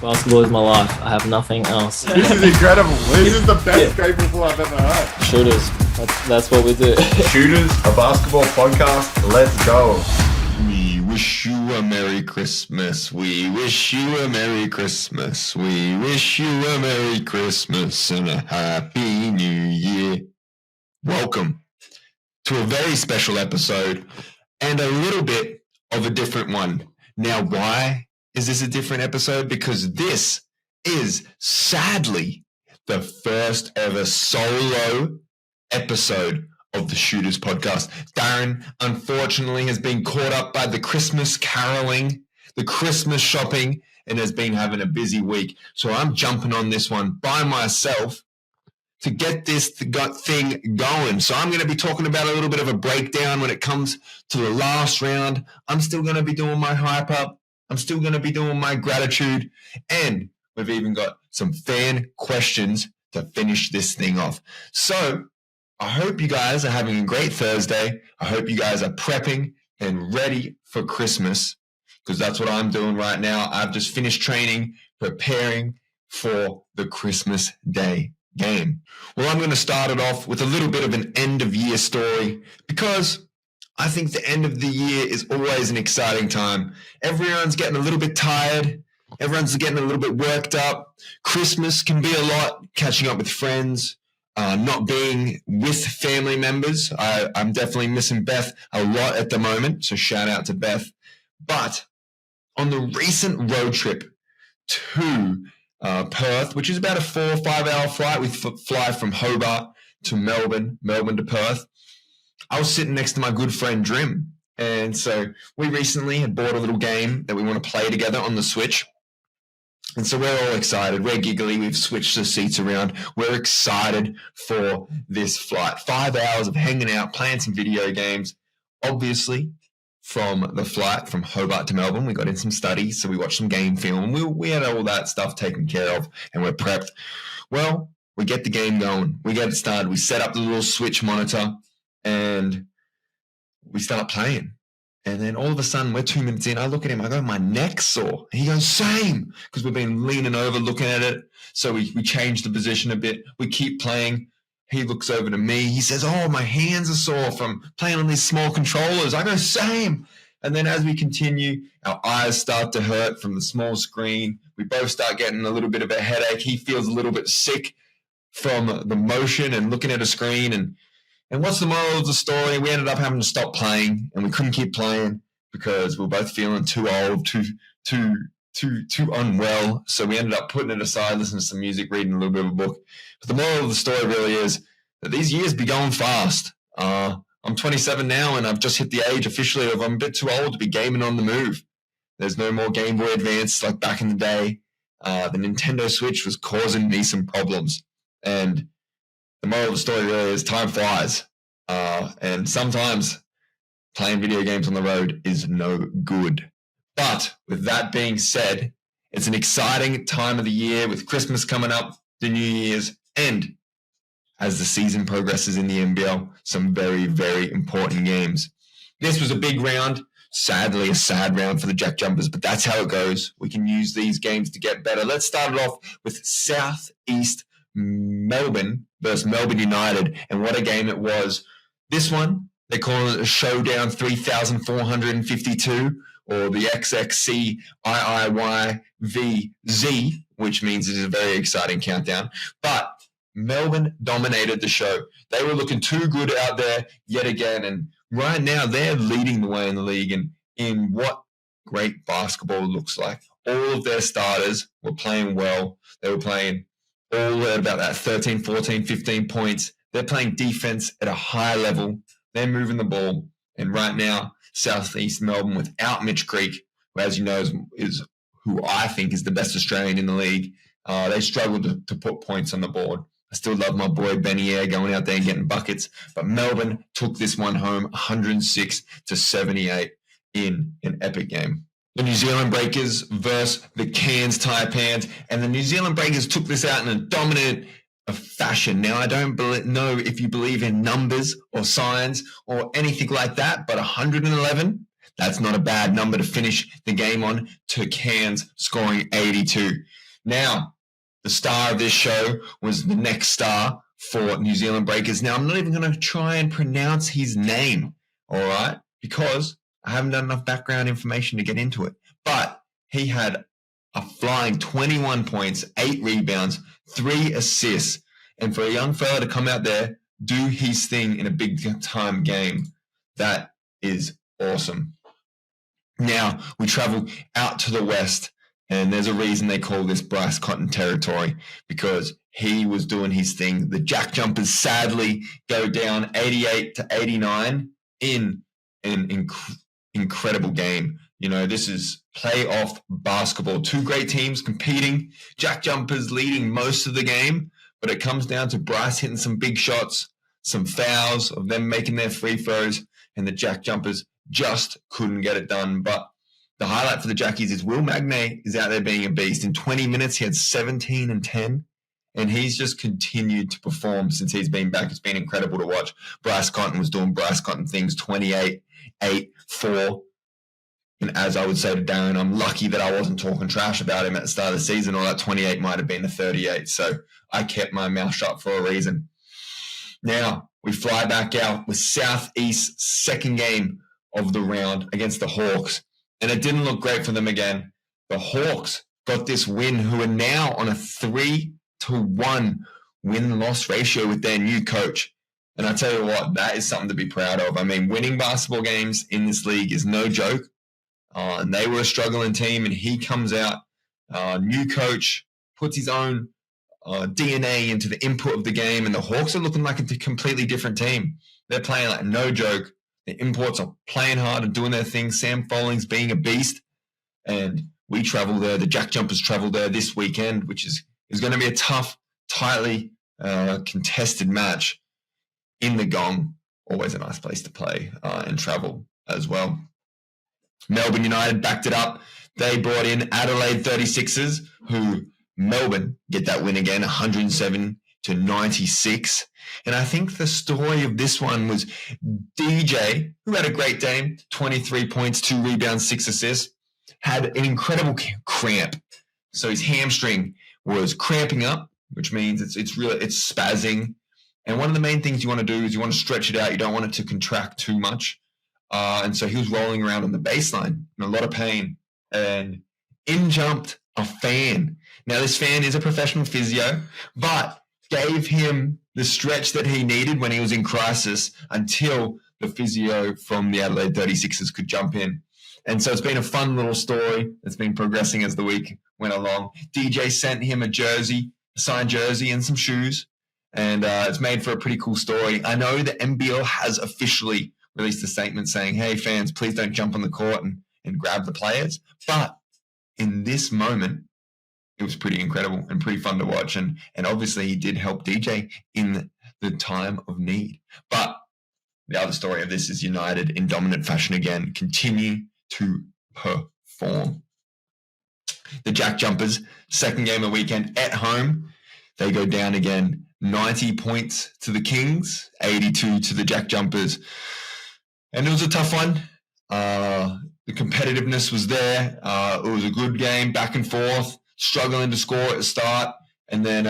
Basketball is my life. I have nothing else. This is incredible. This is the best Grateful I've ever heard. Shooters. That's what we do. Shooters, a basketball podcast. Let's go. We wish you a Merry Christmas. We wish you a Merry Christmas. We wish you a Merry Christmas and a Happy New Year. Welcome to a very special episode and a little bit of a different one. Now, why is this a different episode? Because this is sadly the first ever solo episode of the Shooters podcast. Darren, unfortunately, has been caught up by the Christmas caroling, the Christmas shopping, and has been having a busy week. So I'm jumping on this one by myself to get this thing going. So I'm going to be talking about a little bit of a breakdown when it comes to the last round. I'm still going to be doing my hype up. I'm still going to be doing my gratitude. And we've even got some fan questions to finish this thing off. So I hope you guys are having a great Thursday. I hope you guys are prepping and ready for Christmas, because that's what I'm doing right now. I've just finished training, preparing for the Christmas Day game. Well, I'm going to start it off with a little bit of an end of year story, because I think the end of the year is always an exciting time. Everyone's getting a little bit tired. Everyone's getting a little bit worked up. Christmas can be a lot, catching up with friends, not being with family members. I'm definitely missing Beth a lot at the moment, so shout out to Beth. But on the recent road trip to Perth, which is about a 4 or 5 hour flight. We fly from Hobart to Melbourne to Perth. I was sitting next to my good friend Drim. And so we recently had bought a little game that we want to play together on the Switch. And so we're all excited. We're giggly. We've switched the seats around. We're excited for this flight. 5 hours of hanging out, playing some video games. Obviously, from the flight from Hobart to Melbourne, we got in some studies, so we watched some game film. We had all that stuff taken care of, and we're prepped. Well, we get the game going. We get it started. We set up the little Switch monitor, and we start playing. And then all of a sudden, we're 2 minutes in. I look at him. I go, my neck's sore. And he goes, same, because we've been leaning over looking at it. So we change the position a bit. We keep playing. He looks over to me. He says, oh, my hands are sore from playing on these small controllers. I go, same. And then as we continue, our eyes start to hurt from the small screen. We both start getting a little bit of a headache. He feels a little bit sick from the motion and looking at a screen. And what's the moral of the story? We ended up having to stop playing, and we couldn't keep playing because we were both feeling too old, too unwell. So we ended up putting it aside, listening to some music, reading a little bit of a book. But the moral of the story really is that these years be going fast. I'm 27 now, and I've just hit the age officially of I'm a bit too old to be gaming on the move. There's no more Game Boy Advance like back in the day. The Nintendo Switch was causing me some problems. And the moral of the story really is time flies. And sometimes playing video games on the road is no good. But with that being said, it's an exciting time of the year with Christmas coming up, the New Year's, and as the season progresses in the NBL, some very, very important games. This was a big round, sadly a sad round for the JackJumpers, but that's how it goes. We can use these games to get better. Let's start it off with Southeast Melbourne versus Melbourne United, and what a game it was. This one, they call it a Showdown 3452, or the XXC IIYVZ, which means it is a very exciting countdown. But Melbourne dominated the show. They were looking too good out there yet again, and right now they're leading the way in the league and in what great basketball looks like. All of their starters were playing well. They were playing all at about that 13, 14, 15 points. They're playing defense at a high level. They're moving the ball. And right now, Southeast Melbourne, without Mitch Creek, who, as you know, is who I think is the best Australian in the league, they struggled to put points on the board. I still love my boy Benny Air going out there and getting buckets. But Melbourne took this one home 106-78 in an epic game. The New Zealand Breakers versus the Cairns Taipans. And the New Zealand Breakers took this out in a dominant fashion. Now, I don't know if you believe in numbers or signs or anything like that, but 111, That's not a bad number to finish the game on, to Cairns scoring 82. Now, the star of this show was the next star for New Zealand Breakers. Now, I'm not even going to try and pronounce his name, all right, because I haven't done enough background information to get into it. But he had a flying 21 points, 8 rebounds, 3 assists. And for a young fella to come out there, do his thing in a big-time game, that is awesome. Now, we travel out to the west, and there's a reason they call this Bryce Cotton territory, because he was doing his thing. The JackJumpers sadly go down 88-89 in an incredible game. You know, this is playoff basketball. 2 great teams competing. JackJumpers leading most of the game, but it comes down to Bryce hitting some big shots, some fouls of them making their free throws, and the JackJumpers just couldn't get it done. But the highlight for the Jackies is Will Magnay is out there being a beast. In 20 minutes, he had 17 and 10, and he's just continued to perform since he's been back. It's been incredible to watch. Bryce Cotton was doing Bryce Cotton things, 28, 8, 4. And as I would say to Darren, I'm lucky that I wasn't talking trash about him at the start of the season, or that 28 might have been a 38. So I kept my mouth shut for a reason. Now, we fly back out with Southeast's second game of the round against the Hawks. And it didn't look great for them again. The Hawks got this win, who are now on a 3-1 win-loss ratio with their new coach. And I tell you what, that is something to be proud of. I mean, winning basketball games in this league is no joke. And they were a struggling team, and he comes out, new coach, puts his own DNA into the input of the game, and the Hawks are looking like a completely different team. They're playing like no joke. The imports are playing hard and doing their thing. Sam Folling's being a beast, and we travel there. The JackJumpers travel there this weekend, which is going to be a tough, tightly contested match in the Gong. Always a nice place to play and travel as well. Melbourne United backed it up. They brought in Adelaide 36ers, who Melbourne get that win again, 107-96. And I think the story of this one was DJ, who had a great game, 23 points, 2 rebounds, 6 assists, had an incredible cramp. So his hamstring was cramping up, which means it's spazzing. And one of the main things you want to do is you want to stretch it out. You don't want it to contract too much. And so he was rolling around on the baseline in a lot of pain. And in jumped a fan. Now, this fan is a professional physio, but gave him the stretch that he needed when he was in crisis until the physio from the Adelaide 36ers could jump in. And so it's been a fun little story that's been progressing as the week went along. DJ sent him a signed jersey and some shoes, and it's made for a pretty cool story. I know the NBL has officially released a statement saying, hey, fans, please don't jump on the court and grab the players. But in this moment, it was pretty incredible and pretty fun to watch. And obviously he did help DJ in the time of need. But the other story of this is United in dominant fashion again, continue to perform. The JackJumpers, second game of the weekend at home, they go down again, 90 points to the Kings, 82 to the JackJumpers. And it was a tough one. The competitiveness was there. It was a good game, back and forth, struggling to score at the start. And then,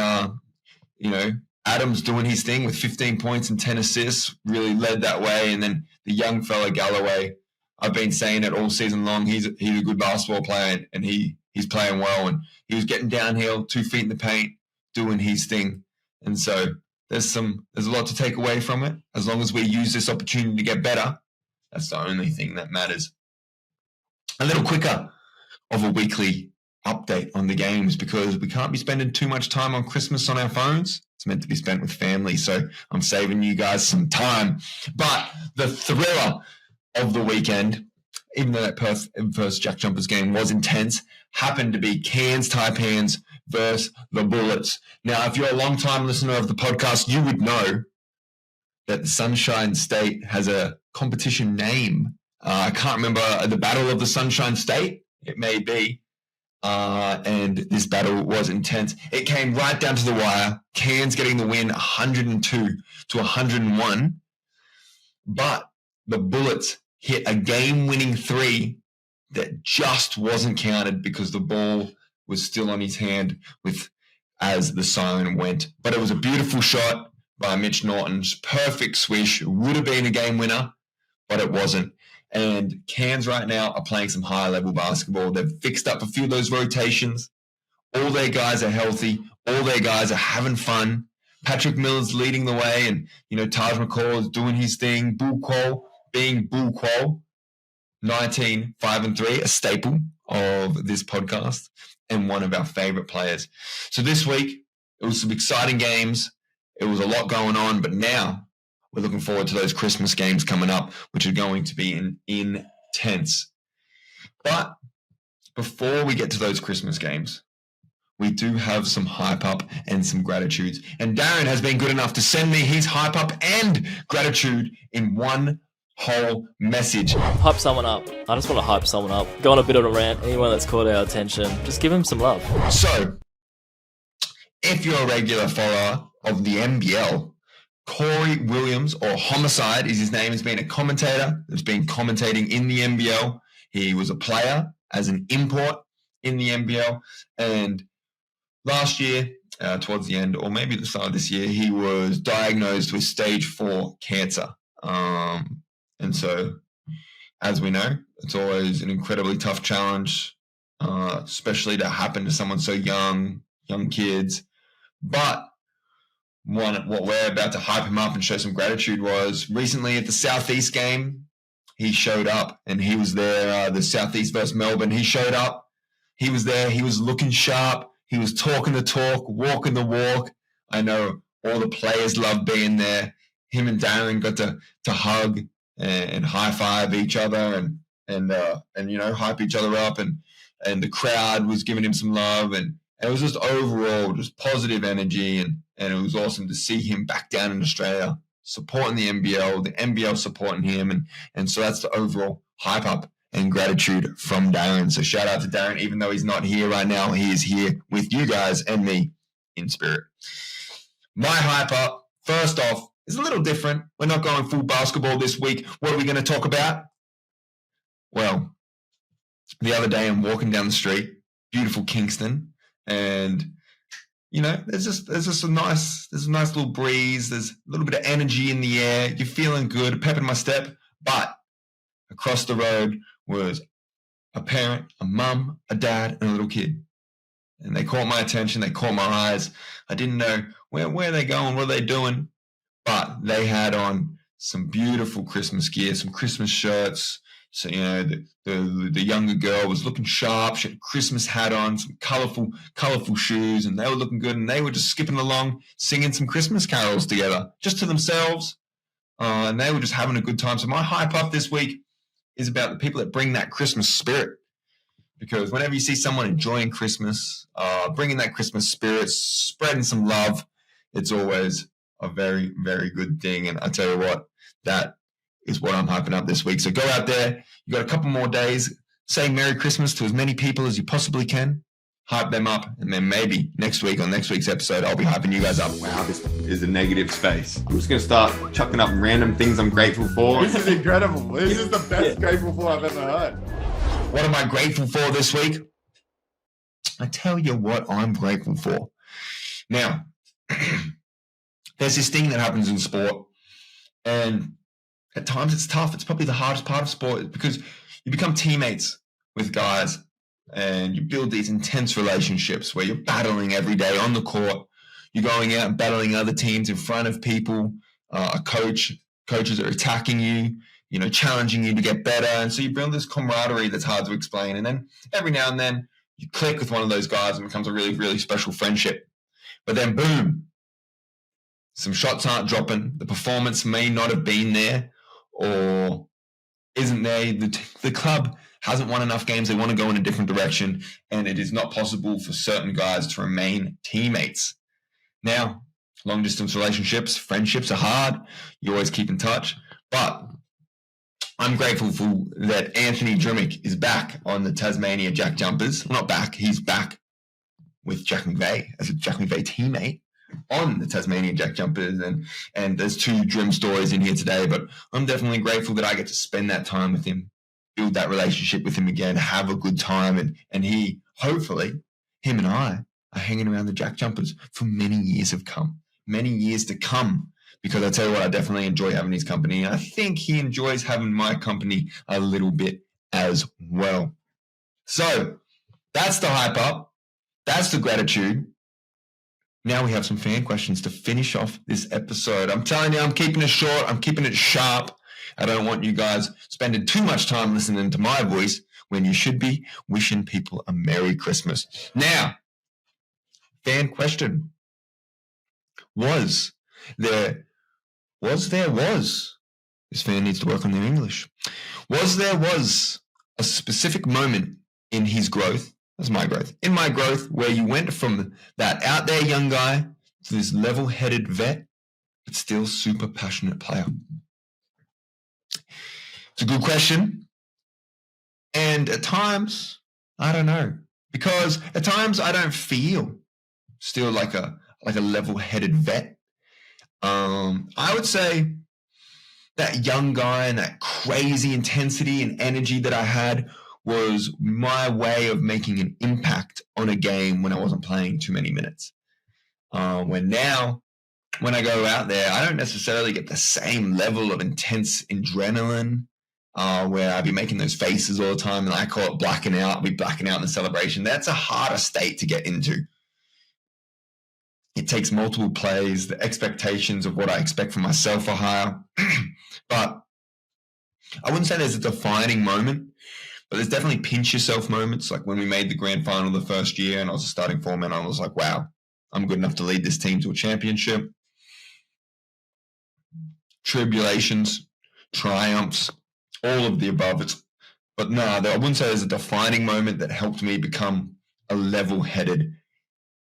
Adams doing his thing with 15 points and 10 assists, really led that way. And then the young fella Galloway, I've been saying it all season long, he's a good basketball player, and he's playing well. And he was getting downhill, 2 feet in the paint, doing his thing. And so there's a lot to take away from it. As long as we use this opportunity to get better, that's the only thing that matters. A little quicker of a weekly update on the games, because we can't be spending too much time on Christmas on our phones. It's meant to be spent with family, so I'm saving you guys some time. But the thriller of the weekend, even though that first JackJumpers game was intense, happened to be Cairns Taipans versus the Bullets. Now, if you're a long-time listener of the podcast, you would know that the Sunshine State has a competition name. I can't remember, the Battle of the Sunshine State, it may be. And this battle was intense. It came right down to the wire. Cairns getting the win, 102-101. But the Bullets hit a game-winning three that just wasn't counted because the ball was still on his hand as the siren went. But it was a beautiful shot by Mitch Norton's perfect swish. It would have been a game winner, but it wasn't. And Cairns right now are playing some high-level basketball. They've fixed up a few of those rotations. All their guys are healthy. All their guys are having fun. Patrick Miller's leading the way, and Taj McCall is doing his thing. Bull Qual being Bull Qual. 19, 5-3, a staple of this podcast, and one of our favorite players. So this week, it was some exciting games. It was a lot going on, but now we're looking forward to those Christmas games coming up, which are going to be intense. But before we get to those Christmas games, we do have some hype up and some gratitudes. And Darren has been good enough to send me his hype up and gratitude in one whole message. Hype someone up. I just want to hype someone up. Go on a bit of a rant. Anyone that's caught our attention, just give him some love. So, if you're a regular follower of the NBL, Corey Williams, or Homicide is his name, has been a commentator that's been commentating in the NBL. He was a player as an import in the NBL, and last year, towards the end, or maybe the start of this year, he was diagnosed with stage 4 cancer. And so, as we know, it's always an incredibly tough challenge, especially to happen to someone so young kids. But what we're about to hype him up and show some gratitude was recently at the Southeast game, he showed up and he was there, the Southeast versus Melbourne. He showed up. He was there. He was looking sharp. He was talking the talk, walking the walk. I know all the players loved being there. Him and Darren got to hug and high five each other and hype each other up, and the crowd was giving him some love, and it was just overall just positive energy, and it was awesome to see him back down in Australia supporting the NBL supporting him, and so that's the overall hype up and gratitude from Darren. So shout out to Darren, even though he's not here right now, he is here with you guys and me in spirit. My hype up, first off, is a little different. We're not going full basketball this week. What are we going to talk about? Well, the other day I'm walking down the street, beautiful Kingston, and there's a nice little breeze. There's a little bit of energy in the air. You're feeling good, pep in my step. But across the road was a parent, a mum, a dad, and a little kid. And they caught my attention. They caught my eyes. I didn't know where are they going, what are they doing? But they had on some beautiful Christmas gear, some Christmas shirts. So, the younger girl was looking sharp. She had a Christmas hat on, some colorful shoes, and they were looking good. And they were just skipping along, singing some Christmas carols together, just to themselves. And they were just having a good time. So my hype up this week is about the people that bring that Christmas spirit. Because whenever you see someone enjoying Christmas, bringing that Christmas spirit, spreading some love, it's always a very, very good thing. And I tell you what, that is what I'm hyping up this week. So go out there. You got a couple more days. Say Merry Christmas to as many people as you possibly can. Hype them up. And then maybe next week on next week's episode, I'll be hyping you guys up. Wow, this is a negative space. I'm just going to start chucking up random things I'm grateful for. This is incredible. This is the best grateful for I've ever heard. What am I grateful for this week? I tell you what I'm grateful for. Now, there's this thing that happens in sport, and at times it's tough. It's probably the hardest part of sport because you become teammates with guys and you build these intense relationships where you're battling every day on the court. You're going out and battling other teams in front of people. Coaches are attacking you, challenging you to get better. And so you build this camaraderie that's hard to explain. And then every now and then you click with one of those guys and it becomes a really, really special friendship. But then boom, some shots aren't dropping. The performance may not have been there or isn't there. The club hasn't won enough games. They want to go in a different direction. And it is not possible for certain guys to remain teammates. Now, long distance relationships, friendships are hard. You always keep in touch. But I'm grateful that Anthony Drimmick is back on the Tasmania Jack Jumpers. Not back, he's back with Jack McVeigh as a Jack McVeigh teammate. on the Tasmanian Jack Jumpers, and there's 2 dream stories in here today, but I'm definitely grateful that I get to spend that time with him, build that relationship with him again, have a good time, and he, hopefully, him and I are hanging around the Jack Jumpers for many years to come, because I tell you what, I definitely enjoy having his company, and I think he enjoys having my company a little bit as well. So that's the hype up. That's the gratitude. Now we have some fan questions to finish off this episode. I'm telling you, I'm keeping it short. I'm keeping it sharp. I don't want you guys spending too much time listening to my voice when you should be wishing people a Merry Christmas. Now, fan question. Was. This fan needs to work on their English. Was a specific moment in his growth, that's my growth, in my growth, where you went from that out there young guy to this level-headed vet, but still super passionate player? It's a good question. And at times, I don't know. Because at times I don't feel still like a level-headed vet. I would say that young guy and that crazy intensity and energy that I had was my way of making an impact on a game when I wasn't playing too many minutes. When I go out there, I don't necessarily get the same level of intense adrenaline where I'd be making those faces all the time, and I call it blacking out. I'll be blacking out in the celebration. That's a harder state to get into. It takes multiple plays. The expectations of what I expect from myself are higher. But I wouldn't say there's a defining moment, but there's definitely pinch yourself moments. Like when we made the grand final the first year and I was a starting foreman, I was like, wow, I'm good enough to lead this team to a championship. Tribulations, triumphs, all of the above. But no, I wouldn't say there's a defining moment that helped me become a level-headed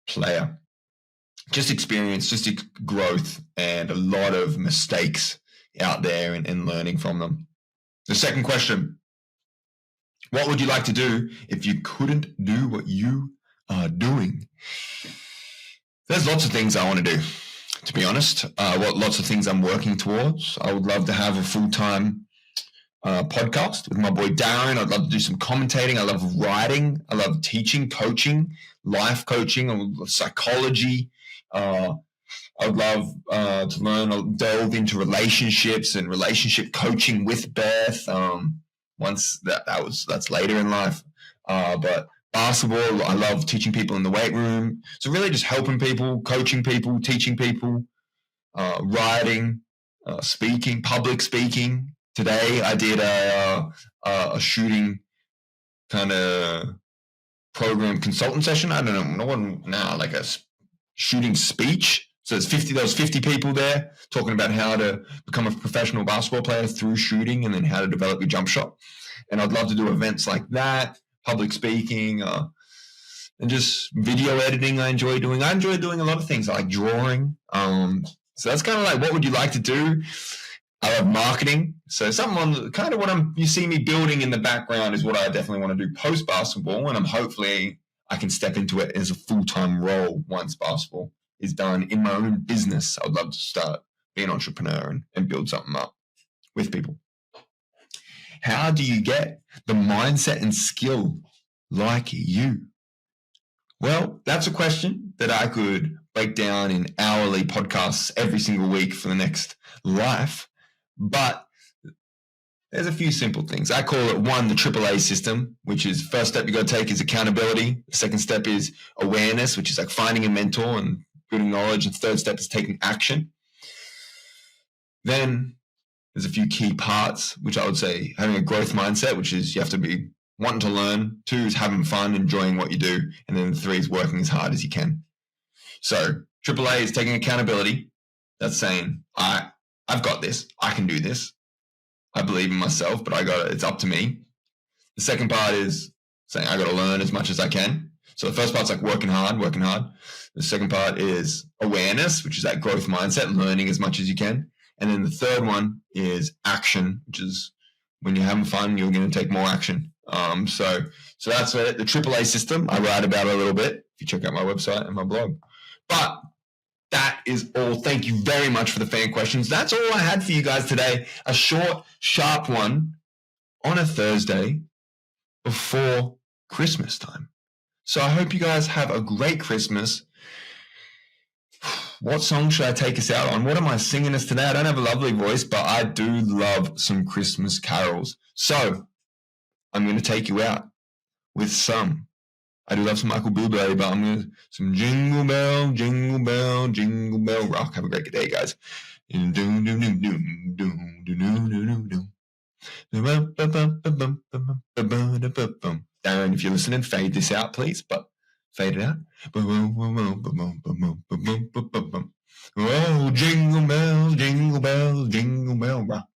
player. Just experience, just growth, and a lot of mistakes out there and learning from them. The second question, what would you like to do if you couldn't do what you are doing? There's lots of things I want to do, to be honest. Lots of things I'm working towards. I would love to have a full-time podcast with my boy Darren. I'd love to do some commentating. I love writing. I love teaching, coaching, life coaching, psychology. I'd love to learn, delve into relationships and relationship coaching with Beth. Once that's later in life. But basketball, I love teaching people in the weight room. So really just helping people, coaching people, teaching people, writing, speaking, public speaking. Today I did a shooting kind of program consultant session. I don't know, like a shooting speech. So there was 50 people there talking about how to become a professional basketball player through shooting and then how to develop your jump shot. And I'd love to do events like that, public speaking, and just video editing I enjoy doing. I enjoy doing a lot of things. I like drawing. So that's kind of like, what would you like to do? I love marketing. So something kind of what you see me building in the background is what I definitely want to do post basketball. And hopefully I can step into it as a full-time role once basketball is done in my own business. I'd love to start being an entrepreneur and build something up with people. How do you get the mindset and skill like you? Well, that's a question that I could break down in hourly podcasts every single week for the next life. But there's a few simple things. I call it, one, the AAA system, which is first step you got to take is accountability. The second step is awareness, which is like finding a mentor and building knowledge. And third step is taking action. Then there's a few key parts, which I would say having a growth mindset, which is you have to be wanting to learn. 2 is having fun, enjoying what you do. And then 3 is working as hard as you can. So AAA is taking accountability. That's saying, I've got this. I can do this. I believe in myself, but it's up to me. The second part is saying I got to learn as much as I can. So the first part's like working hard. The second part is awareness, which is that growth mindset, learning as much as you can. And then the third one is action, which is when you're having fun, you're going to take more action. So that's it. The AAA system, I write about it a little bit if you check out my website and my blog. But that is all. Thank you very much for the fan questions. That's all I had for you guys today. A short, sharp one on a Thursday before Christmas time. So I hope you guys have a great Christmas. What song should I take us out on? What am I singing us today? I don't have a lovely voice, but I do love some Christmas carols. So I'm going to take you out with some. I do love some Michael Bublé, but I'm going to some Jingle Bell, Jingle Bell, Jingle Bell Rock. Have a great day, guys. Darren, if you're listening, fade this out, please. But fade it out. Oh, jingle bells, jingle bells, jingle bell rock.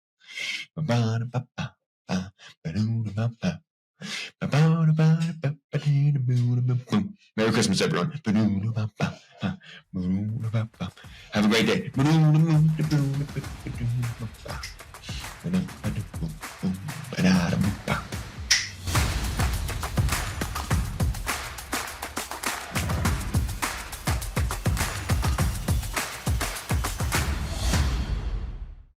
Merry Christmas, everyone. Have a great day.